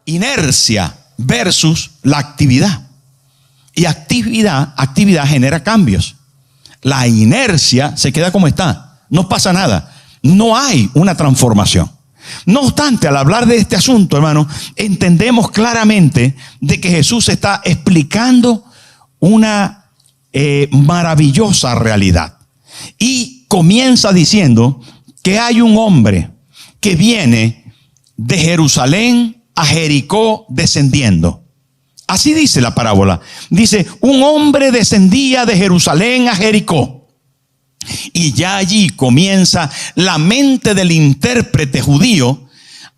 Inercia versus la actividad. Y actividad genera cambios. La inercia se queda como está. No pasa nada. No hay una transformación. No obstante, al hablar de este asunto, hermano, entendemos claramente de que Jesús está explicando una maravillosa realidad. Y comienza diciendo que hay un hombre que viene de Jerusalén a Jericó descendiendo. Así dice la parábola. Dice, un hombre descendía de Jerusalén a Jericó. Y ya allí comienza la mente del intérprete judío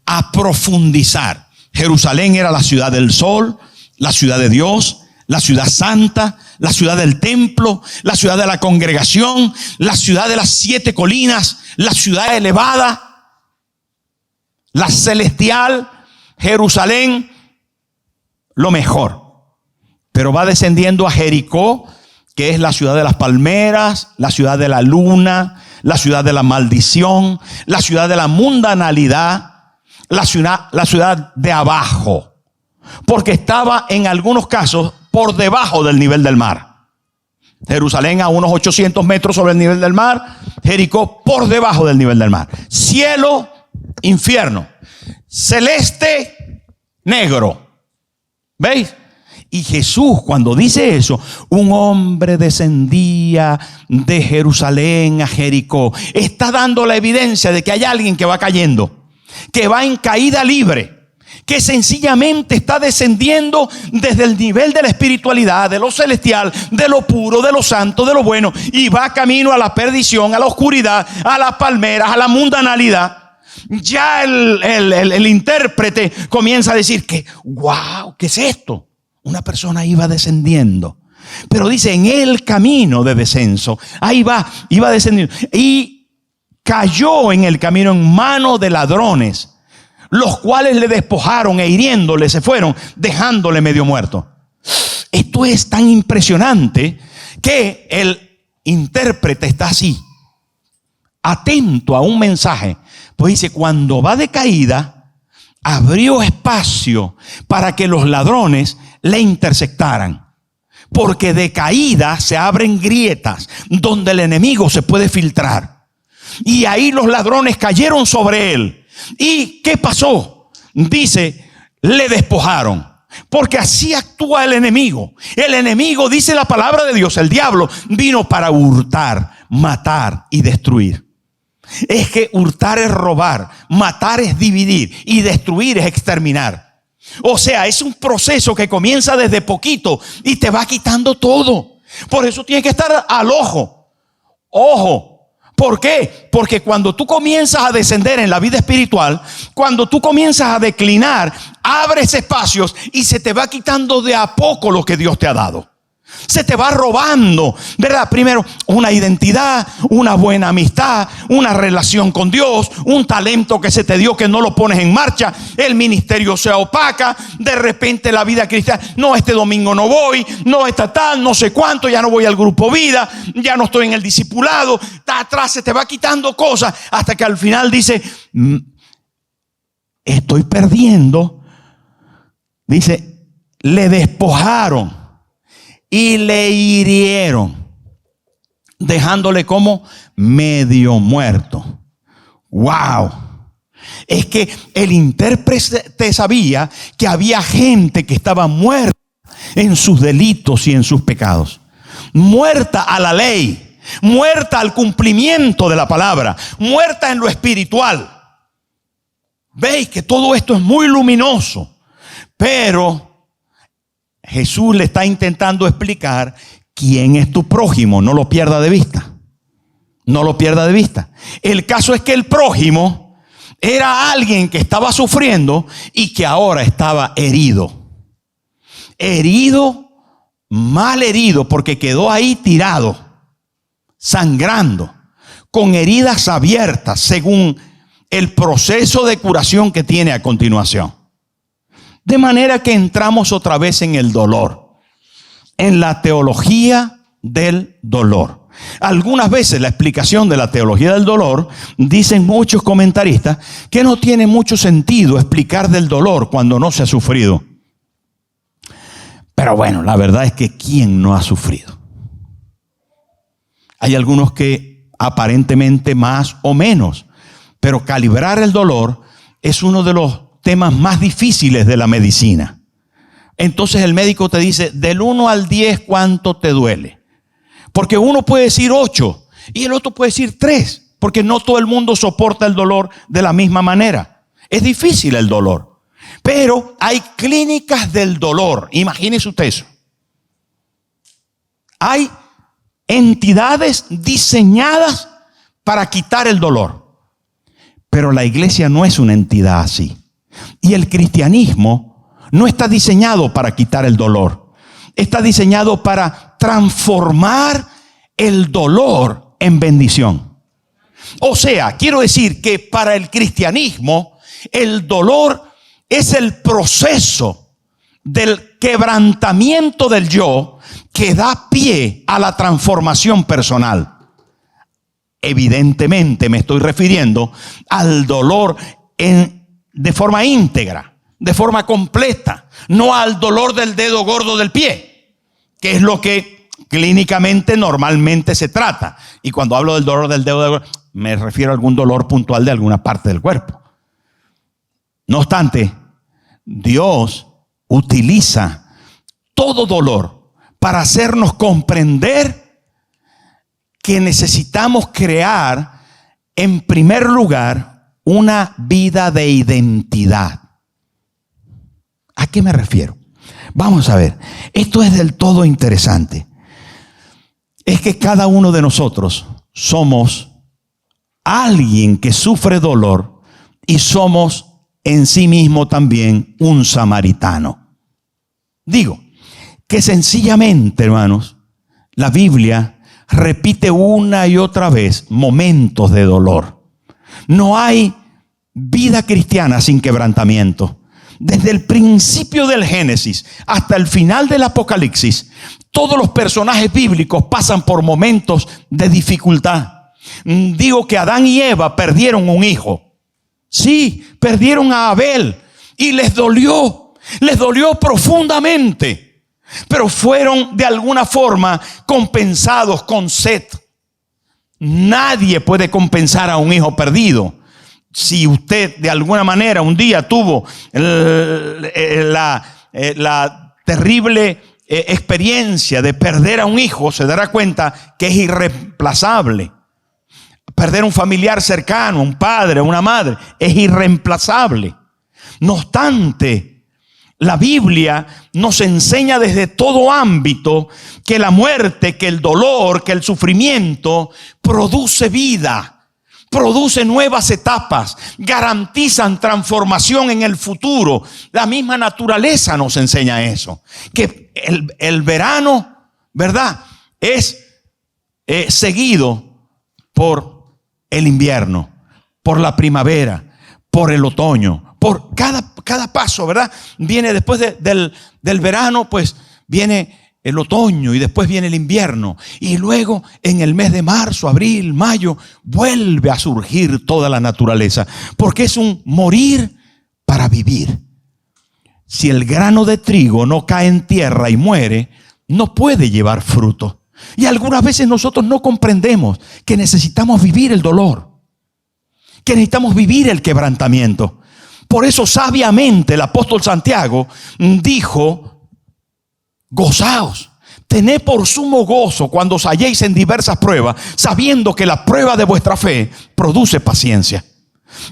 a profundizar. Jerusalén era la ciudad del sol, la ciudad de Dios, la ciudad santa, la ciudad del templo, la ciudad de la congregación, la ciudad de las 7 colinas, la ciudad elevada, la celestial, Jerusalén, lo mejor. Pero va descendiendo a Jericó, que es la ciudad de las palmeras, la ciudad de la luna, la ciudad de la maldición, la ciudad de la mundanalidad, la ciudad de abajo, porque estaba en algunos casos por debajo del nivel del mar. Jerusalén a unos 800 metros sobre el nivel del mar, Jericó por debajo del nivel del mar. Cielo, infierno, celeste, negro. ¿Veis? Y Jesús, cuando dice eso, un hombre descendía de Jerusalén a Jericó, está dando la evidencia de que hay alguien que va cayendo, que va en caída libre, que sencillamente está descendiendo desde el nivel de la espiritualidad, de lo celestial, de lo puro, de lo santo, de lo bueno, y va camino a la perdición, a la oscuridad, a las palmeras, a la mundanalidad. Ya el intérprete comienza a decir que, wow, ¿qué es esto? Una persona iba descendiendo. Pero dice, en el camino de descenso, ahí iba descendiendo. Y cayó en el camino en manos de ladrones, los cuales le despojaron e hiriéndole se fueron, dejándole medio muerto. Esto es tan impresionante que el intérprete está así, atento a un mensaje. Pues dice, cuando va de caída, abrió espacio para que los ladrones le intersectaran. Porque de caída se abren grietas donde el enemigo se puede filtrar. Y ahí los ladrones cayeron sobre él. ¿Y qué pasó? Dice, le despojaron. Porque así actúa el enemigo. El enemigo, dice la palabra de Dios, el diablo vino para hurtar, matar y destruir. Es que hurtar es robar, matar es dividir y destruir es exterminar. O sea, es un proceso que comienza desde poquito y te va quitando todo. Por eso tienes que estar al ojo. Ojo. ¿Por qué? Porque cuando tú comienzas a descender en la vida espiritual, cuando tú comienzas a declinar, abres espacios y se te va quitando de a poco lo que Dios te ha dado. Se te va robando, ¿verdad? Primero, una identidad, una buena amistad, una relación con Dios, un talento que se te dio que no lo pones en marcha, el ministerio se opaca, de repente la vida cristiana, no, este domingo no voy, no, esta tal, no sé cuánto, ya no voy al grupo vida, ya no estoy en el discipulado, está atrás, se te va quitando cosas, hasta que al final dice, estoy perdiendo, dice, le despojaron. Y le hirieron, dejándole como medio muerto. ¡Wow! Es que el intérprete sabía que había gente que estaba muerta en sus delitos y en sus pecados. Muerta a la ley, muerta al cumplimiento de la palabra, muerta en lo espiritual. Veis que todo esto es muy luminoso, pero Jesús le está intentando explicar quién es tu prójimo. No lo pierda de vista. No lo pierda de vista. El caso es que el prójimo era alguien que estaba sufriendo y que ahora estaba herido. Herido, mal herido, porque quedó ahí tirado, sangrando, con heridas abiertas, según el proceso de curación que tiene a continuación. De manera que entramos otra vez en el dolor, en la teología del dolor. Algunas veces la explicación de la teología del dolor, dicen muchos comentaristas, que no tiene mucho sentido explicar del dolor cuando no se ha sufrido. Pero bueno, la verdad es que ¿quién no ha sufrido? Hay algunos que aparentemente más o menos, pero calibrar el dolor es uno de los temas más difíciles de la medicina. Entonces el médico te dice, del 1 al 10, ¿cuánto te duele? Porque uno puede decir 8 y el otro puede decir 3, porque no todo el mundo soporta el dolor de la misma manera. Es difícil el dolor, pero hay clínicas del dolor. Imagínese usted eso. Hay entidades diseñadas para quitar el dolor, pero la iglesia no es una entidad así. Y el cristianismo no está diseñado para quitar el dolor. Está diseñado para transformar el dolor en bendición. O sea, quiero decir que para el cristianismo el dolor es el proceso del quebrantamiento del yo que da pie a la transformación personal. Evidentemente me estoy refiriendo al dolor de forma íntegra, de forma completa, no al dolor del dedo gordo del pie, que es lo que clínicamente normalmente se trata. Y cuando hablo del dolor del dedo gordo, me refiero a algún dolor puntual de alguna parte del cuerpo. No obstante, Dios utiliza todo dolor para hacernos comprender que necesitamos crear, en primer lugar, una vida de identidad. ¿A qué me refiero? Vamos a ver, esto es del todo interesante. Es que cada uno de nosotros somos alguien que sufre dolor y somos en sí mismo también un samaritano. Digo que sencillamente, hermanos, la Biblia repite una y otra vez momentos de dolor. No hay vida cristiana sin quebrantamiento. Desde el principio del Génesis hasta el final del Apocalipsis, todos los personajes bíblicos pasan por momentos de dificultad. Digo que Adán y Eva perdieron un hijo. Sí, perdieron a Abel y les dolió profundamente. Pero fueron de alguna forma compensados con Set. Nadie puede compensar a un hijo perdido. Si usted de alguna manera un día tuvo la terrible experiencia de perder a un hijo, se dará cuenta que es irreemplazable. Perder un familiar cercano, un padre, una madre, es irreemplazable. No obstante, la Biblia nos enseña desde todo ámbito que la muerte, que el dolor, que el sufrimiento produce vida, produce nuevas etapas, garantizan transformación en el futuro. La misma naturaleza nos enseña eso. Que el verano, ¿verdad?, es seguido por el invierno, por la primavera, por el otoño. Por cada paso, ¿verdad? Viene después del verano, pues viene el otoño y después viene el invierno. Y luego en el mes de marzo, abril, mayo, vuelve a surgir toda la naturaleza. Porque es un morir para vivir. Si el grano de trigo no cae en tierra y muere, no puede llevar fruto. Y algunas veces nosotros no comprendemos que necesitamos vivir el dolor, que necesitamos vivir el quebrantamiento. Por eso sabiamente el apóstol Santiago dijo: gozaos, tened por sumo gozo cuando os halléis en diversas pruebas, sabiendo que la prueba de vuestra fe produce paciencia.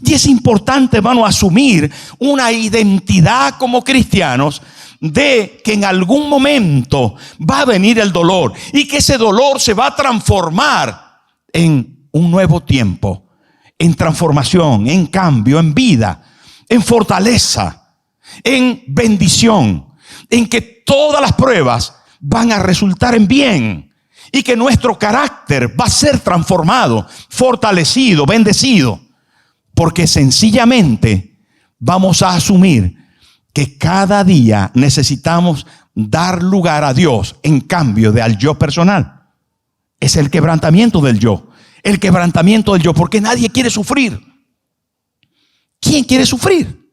Y es importante, hermano, asumir una identidad como cristianos de que en algún momento va a venir el dolor y que ese dolor se va a transformar en un nuevo tiempo, en transformación, en cambio, en vida, en fortaleza, en bendición, en que todas las pruebas van a resultar en bien y que nuestro carácter va a ser transformado, fortalecido, bendecido, porque sencillamente vamos a asumir que cada día necesitamos dar lugar a Dios en cambio de al yo personal. Es el quebrantamiento del yo. El quebrantamiento del yo, porque nadie quiere sufrir. ¿Quién quiere sufrir?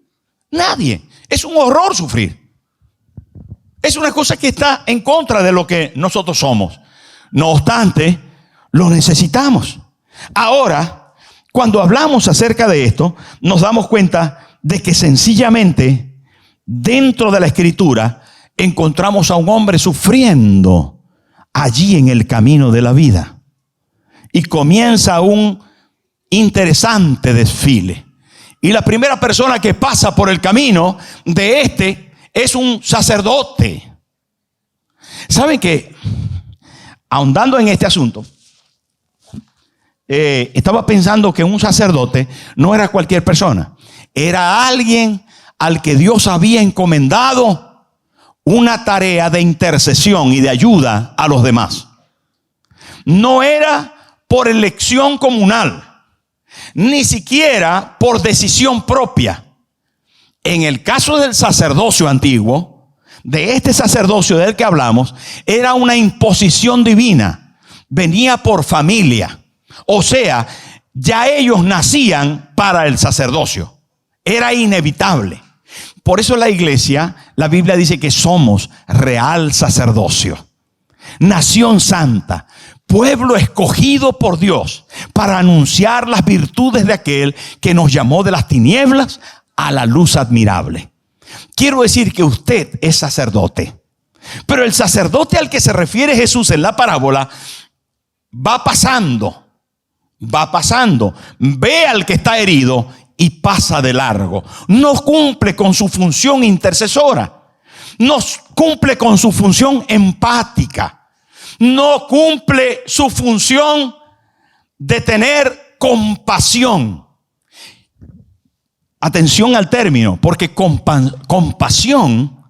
Nadie. Es un horror sufrir. Es una cosa que está en contra de lo que nosotros somos. No obstante, lo necesitamos. Ahora, cuando hablamos acerca de esto, nos damos cuenta de que sencillamente dentro de la Escritura encontramos a un hombre sufriendo allí en el camino de la vida. Y comienza un interesante desfile. Y la primera persona que pasa por el camino de este es un sacerdote. ¿Saben qué? Ahondando en este asunto, estaba pensando que un sacerdote no era cualquier persona. Era alguien al que Dios había encomendado una tarea de intercesión y de ayuda a los demás. No era por elección comunal, ni siquiera por decisión propia. En el caso del sacerdocio antiguo, de este sacerdocio del que hablamos, era una imposición divina. Venía por familia. O sea, ya ellos nacían para el sacerdocio. Era inevitable. Por eso la iglesia, la Biblia dice que somos real sacerdocio, nación santa, pueblo escogido por Dios para anunciar las virtudes de aquel que nos llamó de las tinieblas a la luz admirable. Quiero decir que usted es sacerdote, pero el sacerdote al que se refiere Jesús en la parábola va pasando, ve al que está herido y pasa de largo. No cumple con su función intercesora, no cumple con su función empática, no cumple su función de tener compasión. Atención al término, porque compasión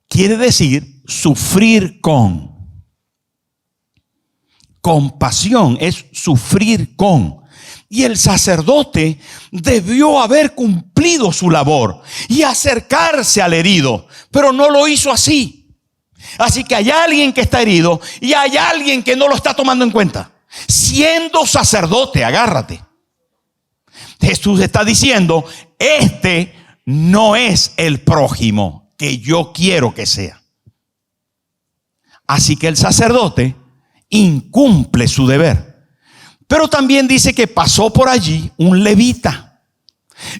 quiere decir sufrir con. Compasión es sufrir con. Y el sacerdote debió haber cumplido su labor y acercarse al herido, pero no lo hizo así. Así que hay alguien que está herido y hay alguien que no lo está tomando en cuenta. Siendo sacerdote, agárrate. Jesús está diciendo, este no es el prójimo que yo quiero que sea. Así que el sacerdote incumple su deber. Pero también dice que pasó por allí un levita.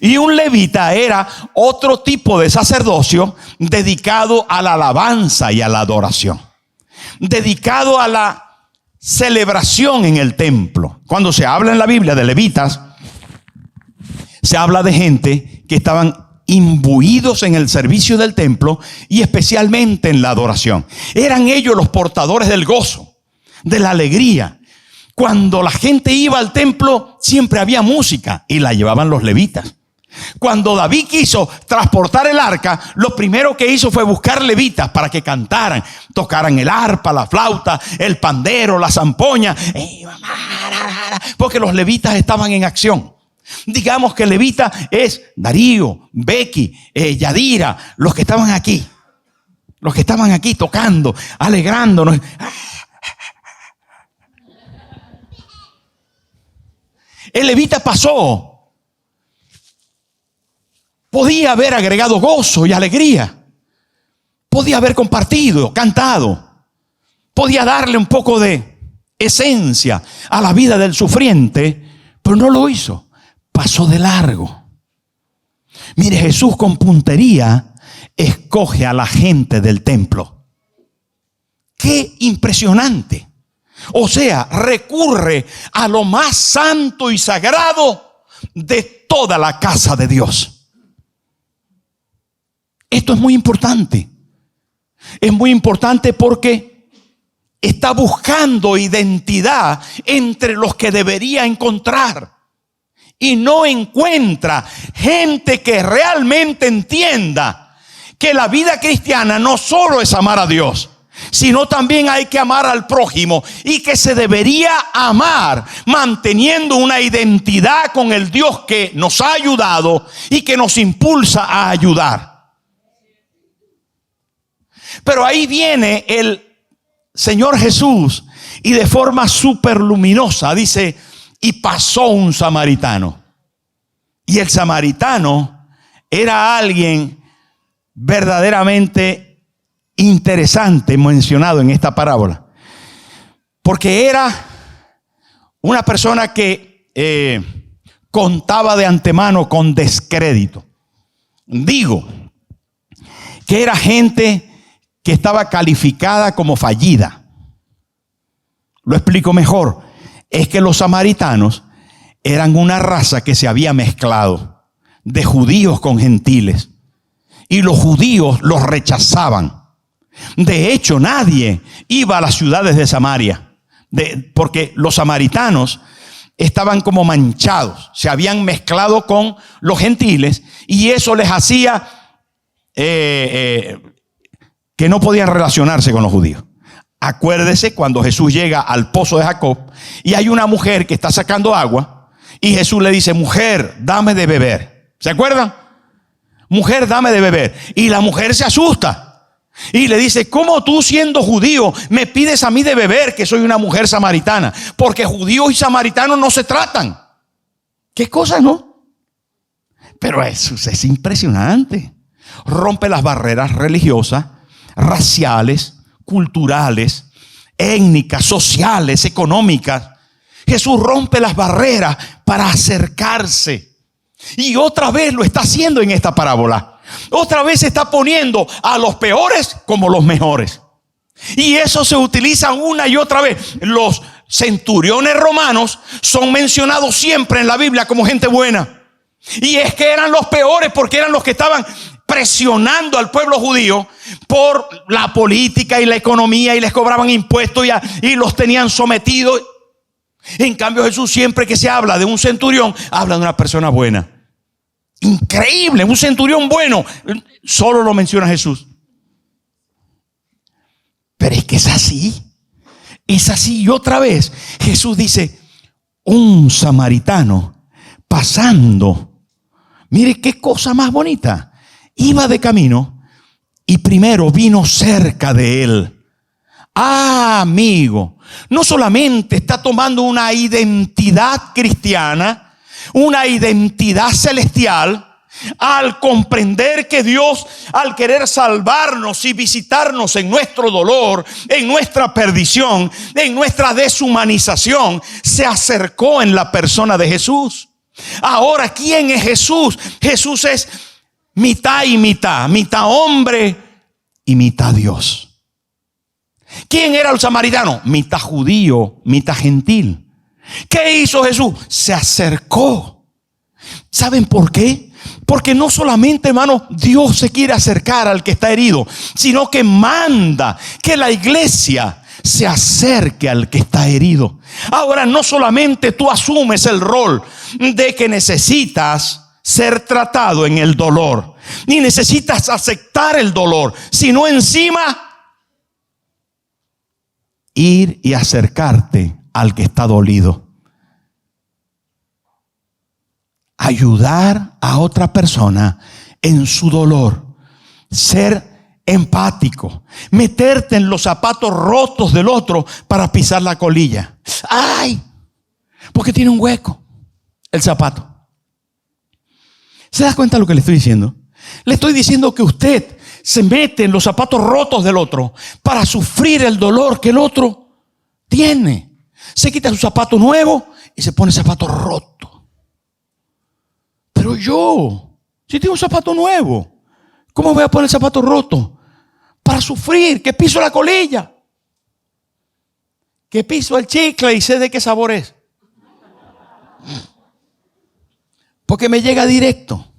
Y un levita era otro tipo de sacerdocio dedicado a la alabanza y a la adoración. Dedicado a la celebración en el templo. Cuando se habla en la Biblia de levitas, se habla de gente que estaban imbuidos en el servicio del templo y especialmente en la adoración. Eran ellos los portadores del gozo, de la alegría. Cuando la gente iba al templo, siempre había música y la llevaban los levitas. Cuando David quiso transportar el arca, lo primero que hizo fue buscar levitas para que cantaran, tocaran el arpa, la flauta, el pandero, la zampoña, porque los levitas estaban en acción. Digamos que levita es Darío, Becky, Yadira, los que estaban aquí tocando, alegrándonos. El levita pasó. Podía haber agregado gozo y alegría. Podía haber compartido, cantado. Podía darle un poco de esencia a la vida del sufriente, pero no lo hizo. Pasó de largo. Mire, Jesús con puntería escoge a la gente del templo. ¡Qué impresionante! O sea, recurre a lo más santo y sagrado de toda la casa de Dios. Esto es muy importante. Es muy importante porque está buscando identidad entre los que debería encontrar. Y no encuentra gente que realmente entienda que la vida cristiana no solo es amar a Dios, sino también hay que amar al prójimo, y que se debería amar manteniendo una identidad con el Dios que nos ha ayudado y que nos impulsa a ayudar. Pero ahí viene el Señor Jesús Y de forma súper luminosa dice, y pasó un samaritano. Y el samaritano era alguien verdaderamente interesante mencionado en esta parábola. Porque era una persona que contaba de antemano con descrédito. Digo que era gente que estaba calificada como fallida. Lo explico mejor. Es que los samaritanos eran una raza que se había mezclado de judíos con gentiles. Y los judíos los rechazaban. De hecho, nadie iba a las ciudades de Samaria. Porque los samaritanos estaban como manchados. Se habían mezclado con los gentiles. Y eso les hacía que no podían relacionarse con los judíos. Acuérdese cuando Jesús llega al pozo de Jacob y hay una mujer que está sacando agua y Jesús le dice, mujer, dame de beber. ¿Se acuerdan? Mujer, dame de beber. Y la mujer se asusta y le dice, ¿cómo tú siendo judío me pides a mí de beber, que soy una mujer samaritana? Porque judíos y samaritanos no se tratan. ¿Qué cosa, no? Pero eso es impresionante. Rompe las barreras religiosas, raciales, culturales, étnicas, sociales, económicas. Jesús rompe las barreras para acercarse. Y otra vez lo está haciendo en esta parábola. Otra vez está poniendo a los peores como los mejores. Y eso se utiliza una y otra vez. Los centuriones romanos son mencionados siempre en la Biblia como gente buena. Y es que eran los peores porque eran los que estaban presionando al pueblo judío por la política y la economía y les cobraban impuestos y los tenían sometidos. En cambio, Jesús, siempre que se habla de un centurión, habla de una persona buena. Increíble, un centurión bueno. Solo lo menciona Jesús. Pero es que es así. Es así. Y otra vez Jesús dice, un samaritano pasando. Mire qué cosa más bonita. Iba de camino y primero vino cerca de él. Ah, amigo, no solamente está tomando una identidad cristiana, una identidad celestial, al comprender que Dios, al querer salvarnos y visitarnos en nuestro dolor, en nuestra perdición, en nuestra deshumanización, se acercó en la persona de Jesús. Ahora, ¿quién es Jesús? Jesús es mitad y mitad, mitad hombre y mitad Dios. ¿Quién era el samaritano? Mitad judío, mitad gentil. ¿Qué hizo Jesús? Se acercó. ¿Saben por qué? Porque no solamente, hermano, Dios se quiere acercar al que está herido, sino que manda que la iglesia se acerque al que está herido. Ahora, no solamente tú asumes el rol de que necesitas ser tratado en el dolor, ni necesitas aceptar el dolor, sino encima ir y acercarte al que está dolido. Ayudar a otra persona en su dolor. Ser empático. Meterte en los zapatos rotos del otro para pisar la colilla. ¡Ay! Porque tiene un hueco el zapato. ¿Se da cuenta de lo que le estoy diciendo? Le estoy diciendo que usted se mete en los zapatos rotos del otro para sufrir el dolor que el otro tiene. Se quita su zapato nuevo y se pone zapato roto. Pero yo, si tengo un zapato nuevo, ¿cómo voy a poner zapato roto? Para sufrir, que piso la colilla, que piso el chicle y sé de qué sabor es. Porque me llega directo.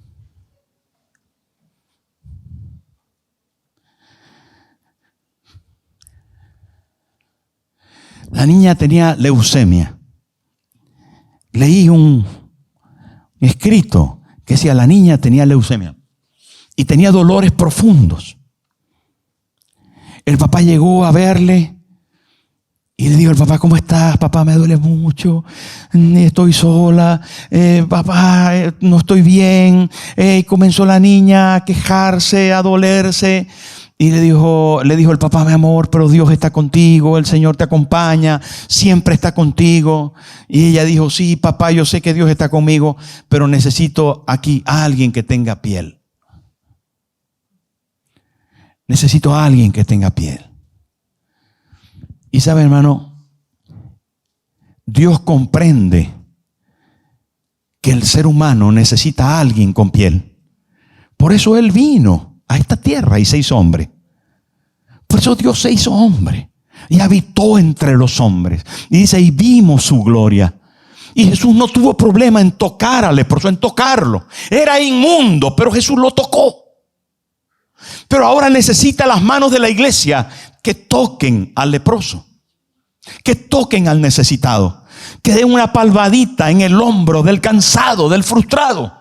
La niña tenía leucemia. Leí un escrito que decía, la niña tenía leucemia y tenía dolores profundos. El papá llegó a verle y le dijo al papá, ¿cómo estás? Papá, me duele mucho, estoy sola, papá, no estoy bien. Comenzó la niña a quejarse, a dolerse. Y le dijo el papá: mi amor, pero Dios está contigo, el Señor te acompaña, siempre está contigo. Y ella dijo: sí, papá, yo sé que Dios está conmigo, pero necesito aquí a alguien que tenga piel. Necesito a alguien que tenga piel. Y sabe, hermano, Dios comprende que el ser humano necesita a alguien con piel. Por eso Él vino a esta tierra y se hizo hombre. Por eso Dios se hizo hombre y habitó entre los hombres. Y dice: y vimos su gloria. Y Jesús no tuvo problema en tocar al leproso, en tocarlo. Era inmundo, pero Jesús lo tocó. Pero ahora necesita las manos de la iglesia que toquen al leproso, que toquen al necesitado, que den una palmadita en el hombro del cansado, del frustrado,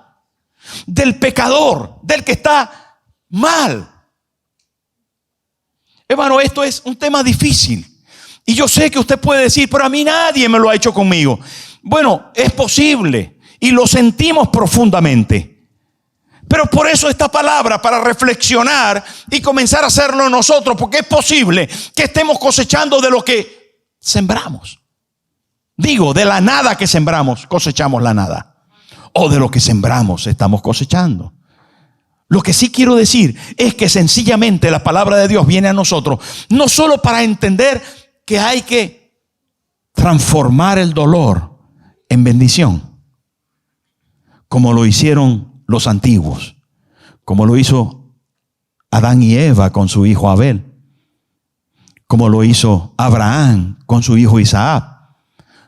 del pecador, del que está mal. Hermano, esto es un tema difícil. Y yo sé que usted puede decir: pero a mí nadie me lo ha hecho conmigo. Bueno, es posible y lo sentimos profundamente. Pero por eso esta palabra, para reflexionar y comenzar a hacerlo nosotros, porque es posible que estemos cosechando de lo que sembramos. Digo, de la nada que sembramos, cosechamos la nada. O de lo que sembramos, estamos cosechando. Lo que sí quiero decir es que sencillamente la palabra de Dios viene a nosotros, no solo para entender que hay que transformar el dolor en bendición, como lo hicieron los antiguos, como lo hizo Adán y Eva con su hijo Abel, como lo hizo Abraham con su hijo Isaac,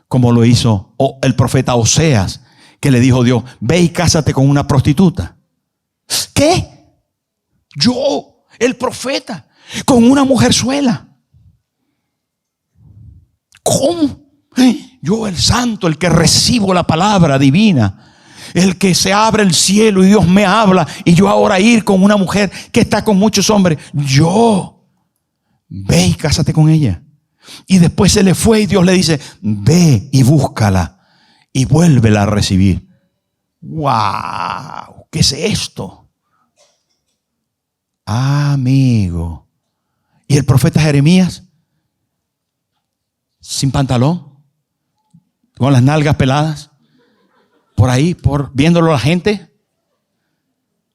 como lo hizo el profeta Oseas, que le dijo Dios: ve y cásate con una prostituta. ¿Qué? Yo, el profeta, con una mujerzuela. ¿Cómo? Yo, el santo, el que recibo la palabra divina, el que se abre el cielo y Dios me habla, y yo ahora ir con una mujer que está con muchos hombres. Yo, ve y cásate con ella. Y después se le fue y Dios le dice: ve y búscala y vuélvela a recibir. ¡Wow! ¿Qué es esto? Amigo. ¿Y el profeta Jeremías? Sin pantalón, con las nalgas peladas, por ahí, viéndolo la gente.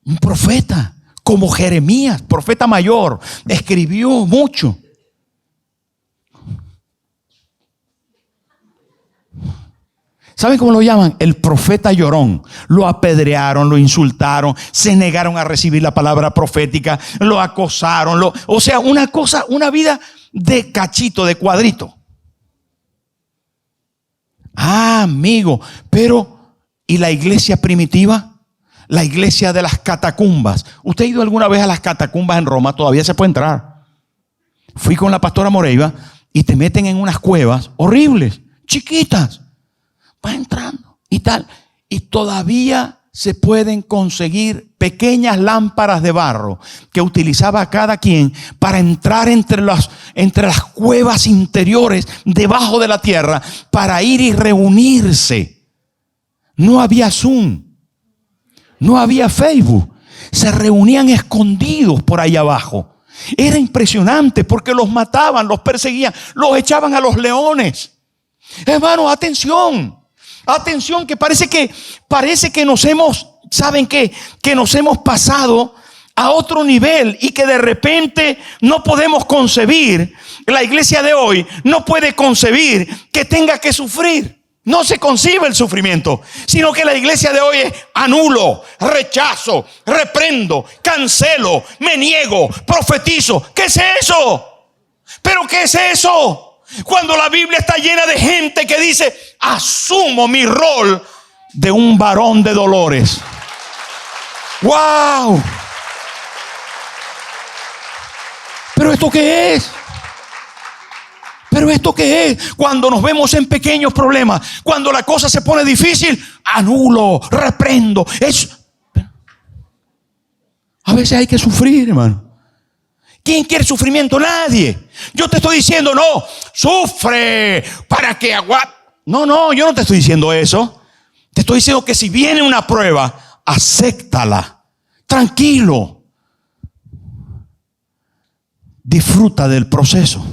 Un profeta como Jeremías, profeta mayor, escribió mucho. ¿Saben cómo lo llaman? El profeta llorón. Lo apedrearon, lo insultaron, se negaron a recibir la palabra profética, lo acosaron, o sea, una vida de cachito, de cuadrito. Amigo, pero ¿y la iglesia primitiva? La iglesia de las catacumbas. ¿Usted ha ido alguna vez a las catacumbas en Roma? Todavía se puede entrar. Fui con la pastora Moreiva y te meten en unas cuevas horribles, chiquitas. Vas entrando y tal. Y todavía se pueden conseguir pequeñas lámparas de barro que utilizaba cada quien para entrar entre las cuevas interiores debajo de la tierra para ir y reunirse. No había Zoom, no había Facebook, se reunían escondidos por ahí abajo. Era impresionante porque los mataban, los perseguían, los echaban a los leones. Hermano, atención. Atención, que parece que nos hemos, ¿saben qué? Que nos hemos pasado a otro nivel y que de repente no podemos concebir. La iglesia de hoy no puede concebir que tenga que sufrir. No se concibe el sufrimiento, sino que la iglesia de hoy es: anulo, rechazo, reprendo, cancelo, me niego, profetizo. ¿Qué es eso? ¿Pero qué es eso? Cuando la Biblia está llena de gente que dice: asumo mi rol de un varón de dolores. ¡Wow! ¿Pero esto qué es? ¿Pero esto qué es? Cuando nos vemos en pequeños problemas, cuando la cosa se pone difícil, anulo, reprendo. A veces hay que sufrir, hermano. ¿Quién quiere sufrimiento? Nadie. Yo te estoy diciendo: no, sufre para que aguante. No, yo no te estoy diciendo eso. Te estoy diciendo que si viene una prueba, acéptala. Tranquilo. disfruta del proceso.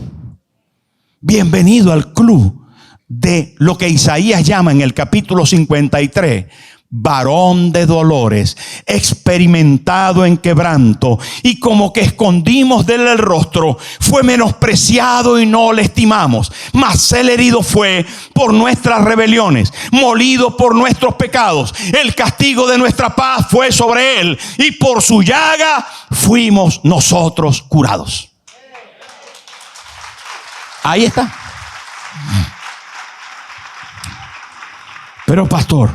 Bienvenido al club de lo que Isaías llama en el capítulo 53, varón de dolores, experimentado en quebranto, y como que escondimos de él el rostro, fue menospreciado y no le estimamos. Mas él herido fue por nuestras rebeliones, molido por nuestros pecados. El castigo de nuestra paz fue sobre él, y por su llaga fuimos nosotros curados. Ahí está. Pero pastor,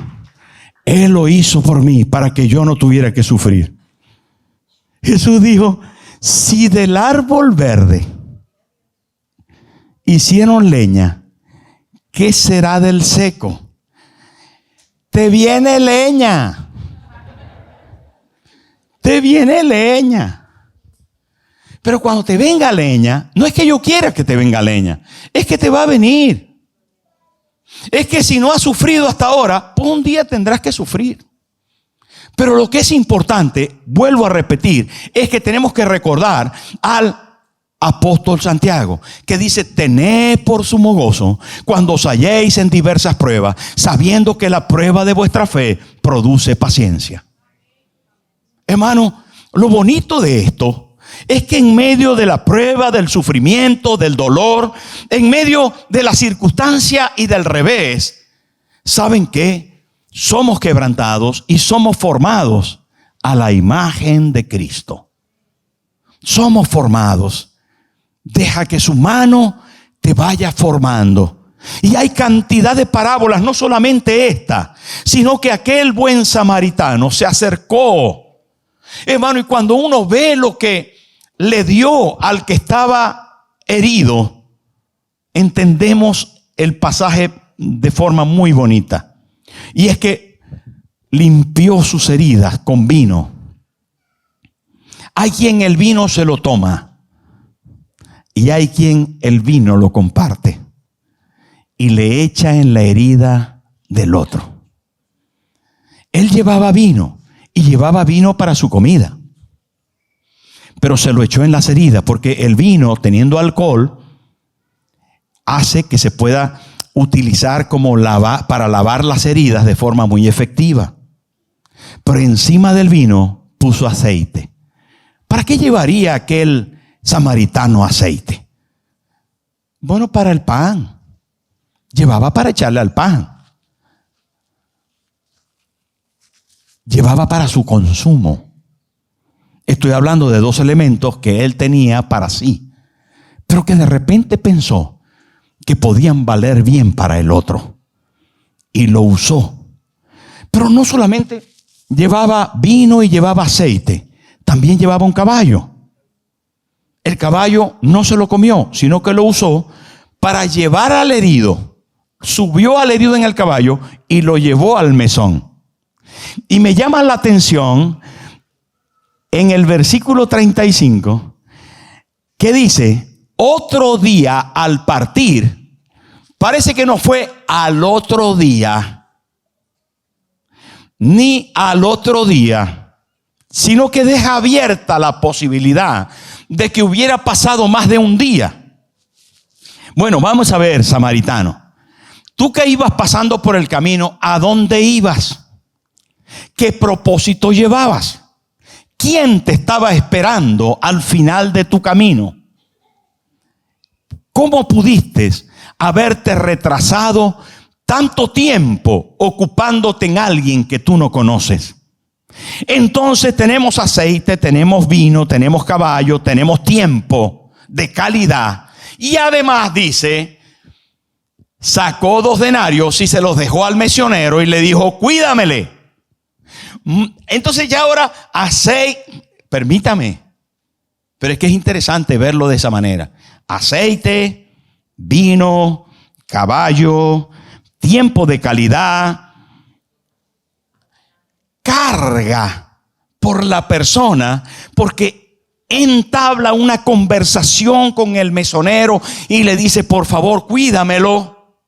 Él lo hizo por mí para que yo no tuviera que sufrir. Jesús dijo, si del árbol verde hicieron leña, ¿qué será del seco? Te viene leña. Te viene leña. Pero cuando te venga leña, no es que yo quiera que te venga leña, es que te va a venir. Es que si no has sufrido hasta ahora, pues un día tendrás que sufrir. Pero lo que es importante, vuelvo a repetir, es que tenemos que recordar al apóstol Santiago, que dice, tened por sumo gozo cuando os halléis en diversas pruebas, sabiendo que la prueba de vuestra fe produce paciencia. Hermano, lo bonito de esto es que en medio de la prueba, del sufrimiento, del dolor, en medio de la circunstancia y del revés, ¿saben qué? Somos quebrantados y somos formados a la imagen de Cristo. Somos formados. Deja que su mano te vaya formando. Y hay cantidad de parábolas, no solamente esta, sino que aquel buen samaritano se acercó. Hermano, y cuando uno ve lo que le dio al que estaba herido, entendemos el pasaje de forma muy bonita. Y es que limpió sus heridas con vino. Hay quien el vino se lo toma y hay quien el vino lo comparte y le echa en la herida del otro. Él llevaba vino y llevaba vino para su comida, pero se lo echó en las heridas, porque el vino, teniendo alcohol, hace que se pueda utilizar como para lavar las heridas de forma muy efectiva. Pero encima del vino puso aceite. ¿Para qué llevaría aquel samaritano aceite? Bueno, para el pan. Llevaba para echarle al pan. Llevaba para su consumo. Estoy hablando de dos elementos que él tenía para sí, pero que de repente pensó que podían valer bien para el otro y lo usó. Pero no solamente llevaba vino y llevaba aceite, también llevaba un caballo. El caballo no se lo comió, sino que lo usó para llevar al herido. Subió al herido en el caballo y lo llevó al mesón. Y me llama la atención en el versículo 35, que dice, otro día al partir, parece que no fue al otro día, ni al otro día, sino que deja abierta la posibilidad de que hubiera pasado más de un día. Bueno, vamos a ver, samaritano, tú que ibas pasando por el camino, ¿a dónde ibas? ¿Qué propósito llevabas? ¿Quién te estaba esperando al final de tu camino? ¿Cómo pudiste haberte retrasado tanto tiempo ocupándote en alguien que tú no conoces? Entonces tenemos aceite, tenemos vino, tenemos caballo, tenemos tiempo de calidad. Y además dice, sacó 2 denarios y se los dejó al mesonero y le dijo, cuídamele. Entonces ya ahora aceite, permítame, pero es que es interesante verlo de esa manera. Aceite, vino, caballo, tiempo de calidad, carga por la persona, porque entabla una conversación con el mesonero y le dice, por favor, cuídamelo.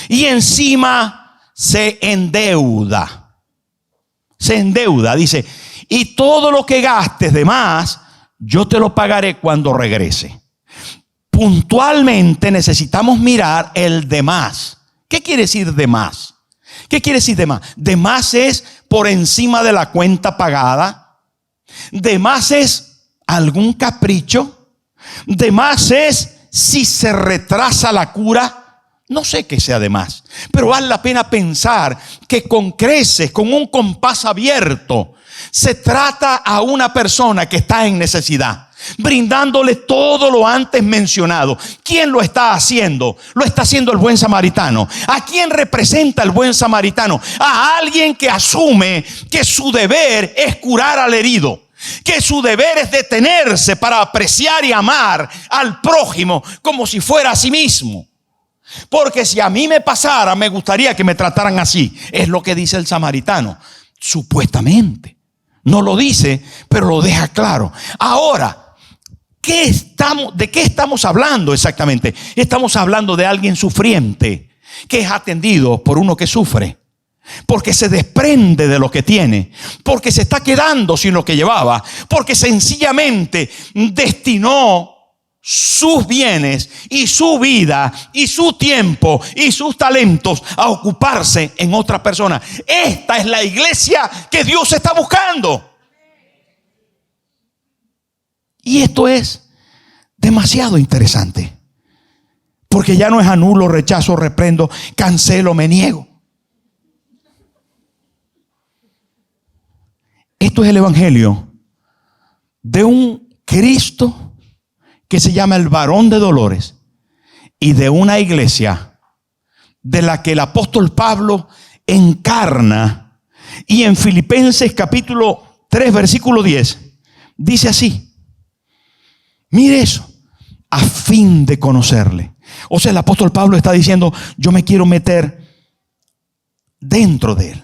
Y encima se endeuda. Se endeuda, dice, y todo lo que gastes de más, yo te lo pagaré cuando regrese. puntualmente necesitamos mirar el demás. ¿Qué quiere decir demás? ¿Qué quiere decir demás? Demás es por encima de la cuenta pagada. Demás es algún capricho. Demás es si se retrasa la cura. No sé qué sea de más, pero vale la pena pensar que con creces, con un compás abierto, se trata a una persona que está en necesidad, brindándole todo lo antes mencionado. ¿Quién lo está haciendo? Lo está haciendo el buen samaritano. ¿A quién representa el buen samaritano? A alguien que asume que su deber es curar al herido, que su deber es detenerse para apreciar y amar al prójimo como si fuera a sí mismo. Porque si a mí me pasara, me gustaría que me trataran así. Es lo que dice el samaritano, supuestamente. No lo dice, pero lo deja claro. Ahora, ¿de qué estamos hablando exactamente? Estamos hablando de alguien sufriente que es atendido por uno que sufre, porque se desprende de lo que tiene, porque se está quedando sin lo que llevaba, porque sencillamente destinó sus bienes y su vida y su tiempo y sus talentos a ocuparse en otra persona. Esta es la iglesia que Dios está buscando. Y esto es demasiado interesante, porque ya no es anulo, rechazo, reprendo, cancelo, me niego. Esto es el evangelio de un Cristo que se llama el varón de dolores, y de una iglesia de la que el apóstol Pablo encarna. Y en Filipenses capítulo 3 versículo 10 dice así, mire eso, a fin de conocerle. O sea, el apóstol Pablo está diciendo, yo me quiero meter dentro de él.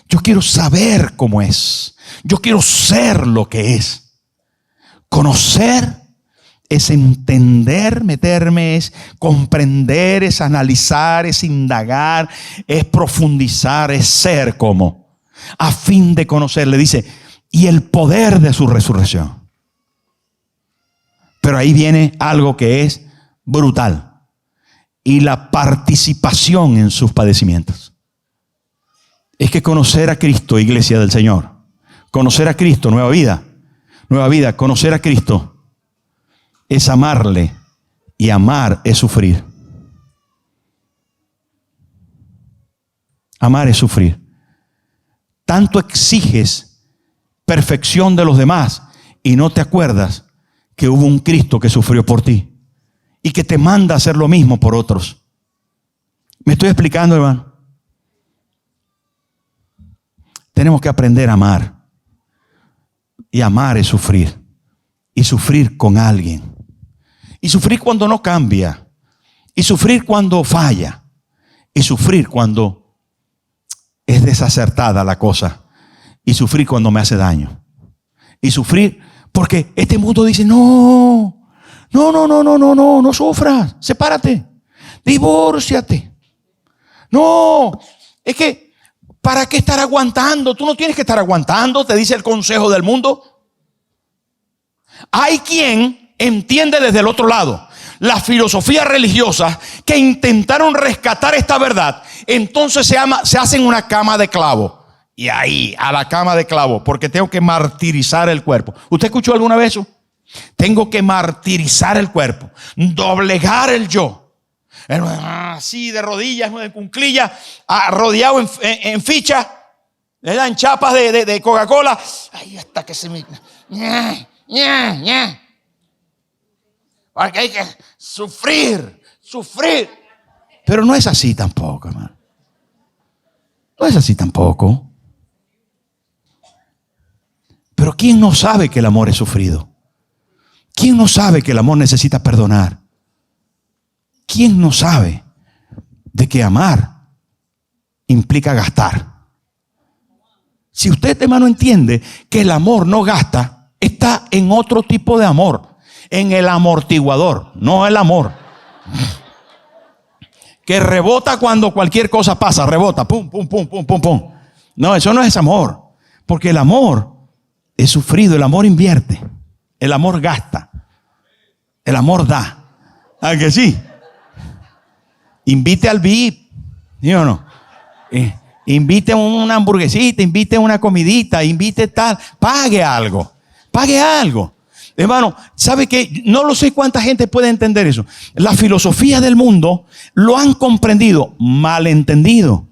Yo quiero saber cómo es. Yo quiero ser lo que es. Conocer es entender, meterme, es comprender, es analizar, es indagar, es profundizar, es ser como, a fin de conocerle, dice, y el poder de su resurrección. Pero ahí viene algo que es brutal, y la participación en sus padecimientos. Es que conocer a Cristo, iglesia del Señor, conocer a Cristo, nueva vida, conocer a Cristo es amarle, y amar es sufrir. Amar es sufrir. Tanto exiges perfección de los demás y no te acuerdas que hubo un Cristo que sufrió por ti y que te manda a hacer lo mismo por otros. ¿Me estoy explicando, hermano? Tenemos que aprender a amar. Y amar es sufrir. Y sufrir con alguien. Y sufrir cuando no cambia. Y sufrir cuando falla. Y sufrir cuando es desacertada la cosa. Y sufrir cuando me hace daño. Y sufrir porque este mundo dice, no sufras, sepárate, divórciate. No, es que ¿para qué estar aguantando? Tú no tienes que estar aguantando, te dice el consejo del mundo. Hay quien entiende desde el otro lado, las filosofías religiosas que intentaron rescatar esta verdad. Entonces se hacen una cama de clavo. Y ahí, a la cama de clavo, porque tengo que martirizar el cuerpo. ¿Usted escuchó alguna vez eso? Tengo que martirizar el cuerpo, doblegar el yo. Así de rodillas, de cunclillas, rodeado en fichas, le dan chapas de Coca-Cola. Ahí hasta que se me... Porque hay que sufrir. Pero no es así tampoco, hermano. No es así tampoco. Pero ¿quién no sabe que el amor es sufrido? ¿Quién no sabe que el amor necesita perdonar? ¿Quién no sabe de que amar implica gastar? Si usted, hermano, entiende que el amor no gasta, está en otro tipo de amor, en el amortiguador, no el amor que rebota cuando cualquier cosa pasa, rebota, pum, pum, pum, pum, pum, pum. No, eso no es amor, porque el amor es sufrido, el amor invierte, el amor gasta, el amor da. ¿A que sí? Invite al VIP, ¿sí o no? Invite una hamburguesita, invite una comidita, invite tal, pague algo. Hermano, ¿sabe qué? No lo sé cuánta gente puede entender eso. La filosofía del mundo lo han comprendido, malentendido,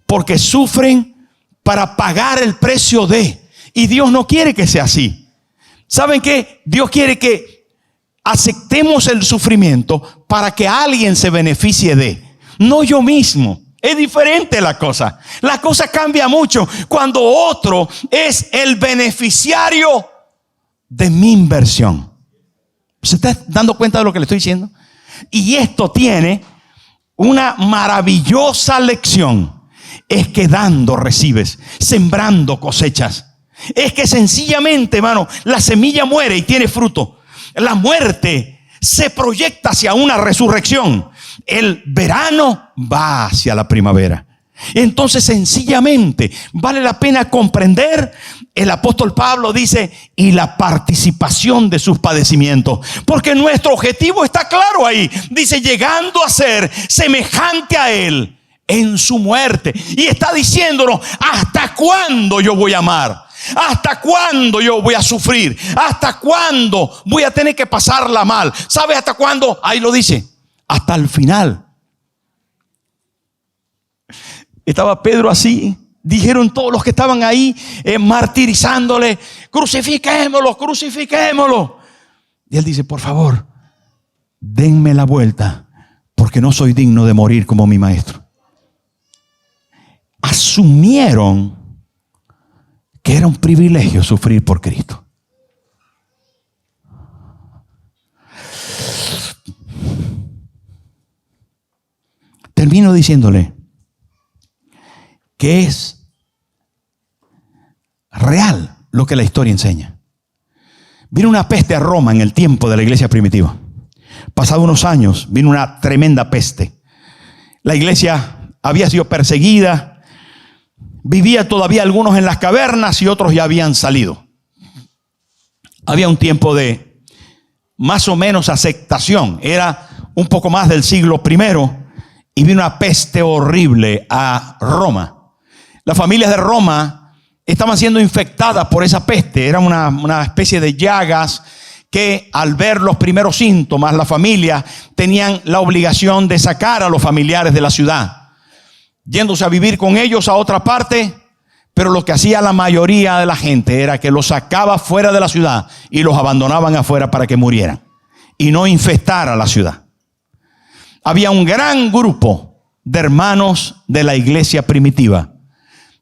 porque sufren para pagar el precio de, y Dios no quiere que sea así. ¿Saben qué? Dios quiere que aceptemos el sufrimiento para que alguien se beneficie de, no yo mismo. Es diferente la cosa. La cosa cambia mucho cuando otro es el beneficiario de mi inversión. ¿Se está dando cuenta de lo que le estoy diciendo? Y esto tiene una maravillosa lección. Es que dando recibes, sembrando cosechas. Es que sencillamente, hermano, la semilla muere y tiene fruto. La muerte se proyecta hacia una resurrección. El verano va hacia la primavera. Entonces, sencillamente, vale la pena comprender. El apóstol Pablo dice, y la participación de sus padecimientos. Porque nuestro objetivo está claro ahí. Dice, llegando a ser semejante a Él en su muerte. Y está diciéndonos, ¿hasta cuándo yo voy a amar? ¿Hasta cuándo yo voy a sufrir? ¿Hasta cuándo voy a tener que pasarla mal? ¿Sabe hasta cuándo? Ahí lo dice. Hasta el final. Estaba Pedro así. Dijeron todos los que estaban ahí martirizándole, crucifiquémoslo, crucifiquémoslo. Y él dice, por favor, denme la vuelta, porque no soy digno de morir como mi maestro. Asumieron que era un privilegio sufrir por Cristo. Termino diciéndole que es real lo que la historia enseña. Vino una peste a Roma en el tiempo de la iglesia primitiva. Pasados unos años, vino una tremenda peste. La iglesia había sido perseguida. Vivía todavía algunos en las cavernas y otros ya habían salido. Había un tiempo de más o menos aceptación. Era un poco más del siglo I. Y vino una peste horrible a Roma. Las familias de Roma estaban siendo infectadas por esa peste. Era una especie de llagas que al ver los primeros síntomas, las familias tenían la obligación de sacar a los familiares de la ciudad, yéndose a vivir con ellos a otra parte. Pero lo que hacía la mayoría de la gente era que los sacaba fuera de la ciudad y los abandonaban afuera para que murieran y no infestara la ciudad. Había un gran grupo de hermanos de la iglesia primitiva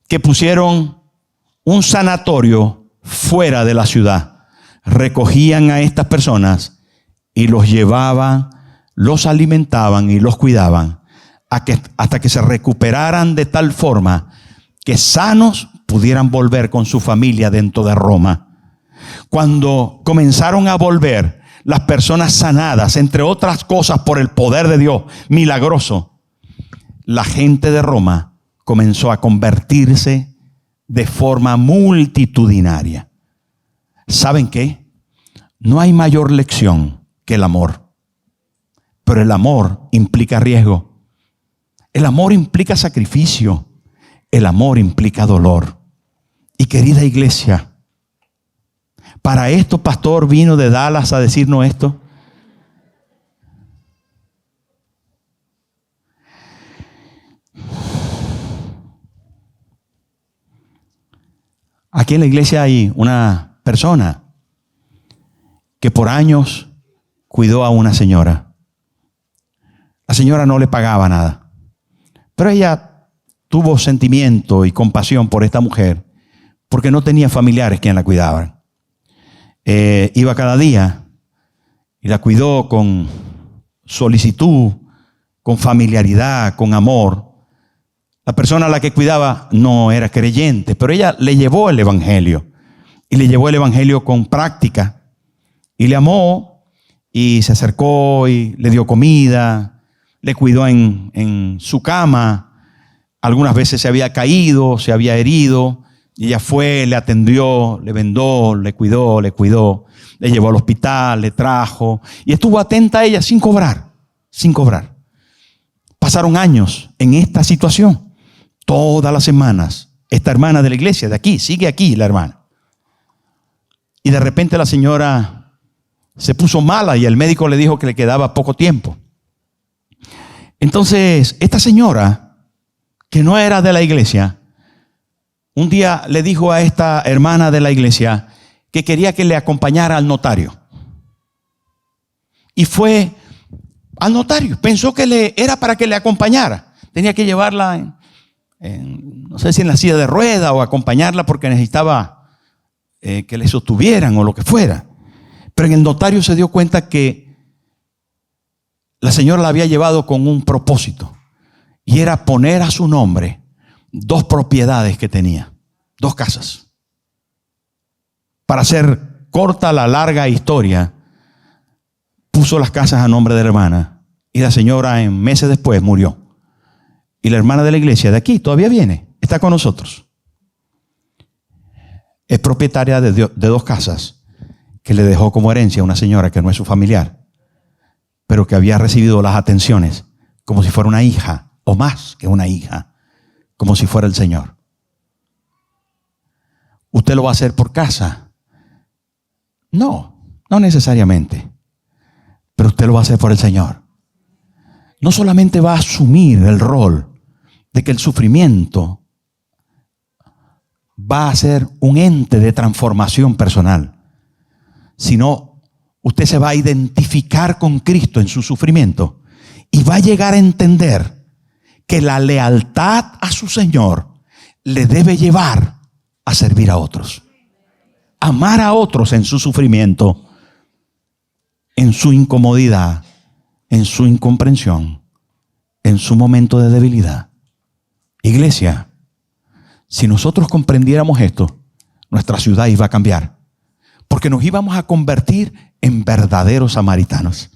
que pusieron un sanatorio fuera de la ciudad. Recogían a estas personas y los llevaban, los alimentaban y los cuidaban hasta que se recuperaran de tal forma que sanos pudieran volver con su familia dentro de Roma. Cuando comenzaron a volver las personas sanadas, entre otras cosas por el poder de Dios milagroso, la gente de Roma comenzó a convertirse de forma multitudinaria. ¿Saben qué? No hay mayor lección que el amor. Pero el amor implica riesgo. El amor implica sacrificio. El amor implica dolor. Y querida iglesia, para esto pastor vino de Dallas a decirnos esto. Aquí en la iglesia hay una persona que por años cuidó a una señora. La señora no le pagaba nada, pero ella tuvo sentimiento y compasión por esta mujer porque no tenía familiares quien la cuidaban. Iba cada día y la cuidó con solicitud, con familiaridad, con amor. La persona a la que cuidaba no era creyente, pero ella le llevó el evangelio y le llevó el evangelio con práctica y le amó y se acercó y le dio comida, le cuidó en su cama. Algunas veces se había caído, se había herido, Y ella fue, le atendió, le vendó, le cuidó, le llevó al hospital, le trajo. Y estuvo atenta a ella sin cobrar. Pasaron años en esta situación. Todas las semanas, esta hermana de la iglesia, de aquí, sigue aquí la hermana. Y de repente la señora se puso mala y el médico le dijo que le quedaba poco tiempo. Entonces, esta señora, que no era de la iglesia, un día le dijo a esta hermana de la iglesia que quería que le acompañara al notario. Y fue al notario. Pensó que era para que le acompañara. Tenía que llevarla no sé si en la silla de rueda o acompañarla porque necesitaba que le sostuvieran o lo que fuera. Pero en el notario se dio cuenta que la señora la había llevado con un propósito. Y era poner a su nombre 2 propiedades que tenía, 2 casas. Para hacer corta la larga historia, puso las casas a nombre de la hermana y la señora meses después murió. Y la hermana de la iglesia de aquí todavía viene, está con nosotros. Es propietaria de 2 casas que le dejó como herencia a una señora que no es su familiar, pero que había recibido las atenciones como si fuera una hija o más que una hija, como si fuera el Señor. ¿Usted lo va a hacer por casa? No necesariamente. Pero usted lo va a hacer por el Señor. No solamente va a asumir el rol de que el sufrimiento va a ser un ente de transformación personal, sino usted se va a identificar con Cristo en su sufrimiento y va a llegar a entender que la lealtad a su Señor le debe llevar a servir a otros. Amar a otros en su sufrimiento, en su incomodidad, en su incomprensión, en su momento de debilidad. Iglesia, si nosotros comprendiéramos esto, nuestra ciudad iba a cambiar. Porque nos íbamos a convertir en verdaderos samaritanos.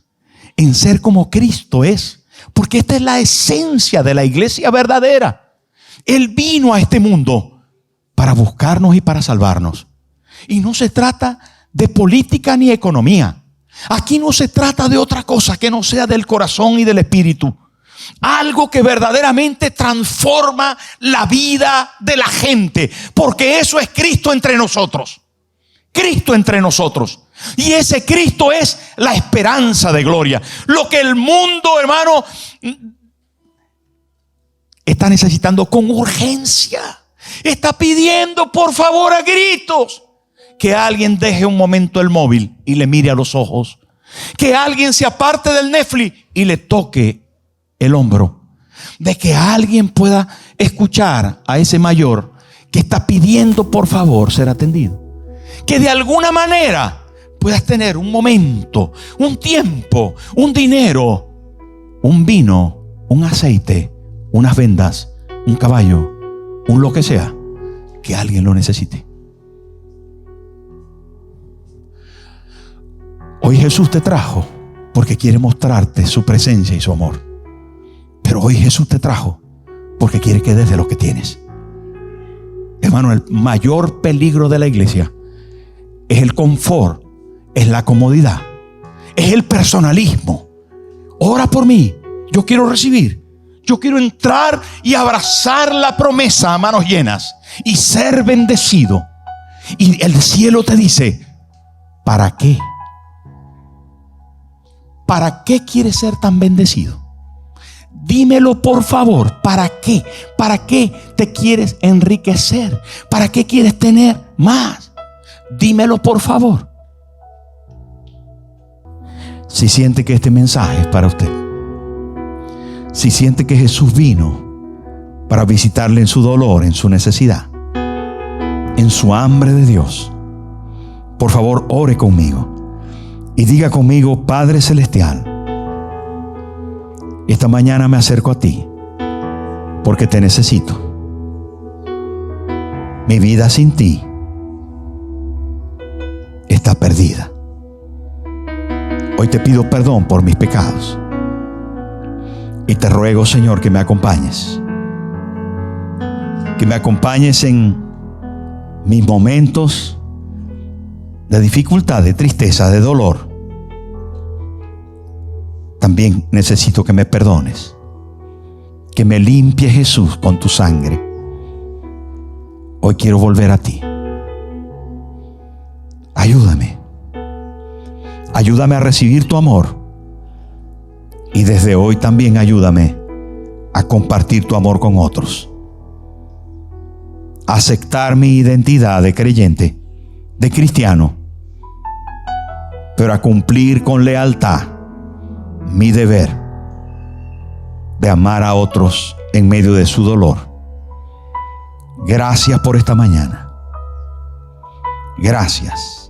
En ser como Cristo es. Porque esta es la esencia de la iglesia verdadera. Él vino a este mundo para buscarnos y para salvarnos. Y no se trata de política ni economía. Aquí no se trata de otra cosa que no sea del corazón y del espíritu. Algo que verdaderamente transforma la vida de la gente. Porque eso es Cristo entre nosotros. Cristo entre nosotros. Y ese Cristo es la esperanza de gloria. Lo que el mundo, hermano, está necesitando con urgencia. Está pidiendo por favor a gritos que alguien deje un momento el móvil y le mire a los ojos. Que alguien se aparte del Netflix y le toque el hombro. De que alguien pueda escuchar a ese mayor que está pidiendo por favor ser atendido. Que de alguna manera puedas tener un momento, un tiempo, un dinero, un vino, un aceite, unas vendas, un caballo, un lo que sea, que alguien lo necesite. Hoy Jesús te trajo porque quiere mostrarte su presencia y su amor. Pero hoy Jesús te trajo porque quiere que des de lo que tienes. Hermano, el mayor peligro de la iglesia es el confort, es la comodidad, es el personalismo. Ora por mí, yo quiero recibir, yo quiero entrar y abrazar la promesa a manos llenas y ser bendecido. Y el cielo te dice, ¿para qué? ¿Para qué quieres ser tan bendecido? Dímelo por favor, ¿para qué? ¿Para qué te quieres enriquecer? ¿Para qué quieres tener más? Dímelo por favor. Si siente que este mensaje es para usted, si siente que Jesús vino para visitarle en su dolor, en su necesidad, en su hambre de Dios, por favor ore conmigo y diga conmigo: Padre Celestial, esta mañana me acerco a ti porque te necesito. Mi vida sin ti está perdida. Hoy te pido perdón por mis pecados y te ruego, Señor, que me acompañes. Que me acompañes en mis momentos de dificultad, de tristeza, de dolor, también necesito que me perdones, que me limpie, Jesús, con tu sangre. Hoy quiero volver a ti. Ayúdame. Ayúdame a recibir tu amor. Y desde hoy también ayúdame a compartir tu amor con otros. A aceptar mi identidad de creyente, de cristiano, pero a cumplir con lealtad mi deber de amar a otros en medio de su dolor. Gracias por esta mañana. Gracias.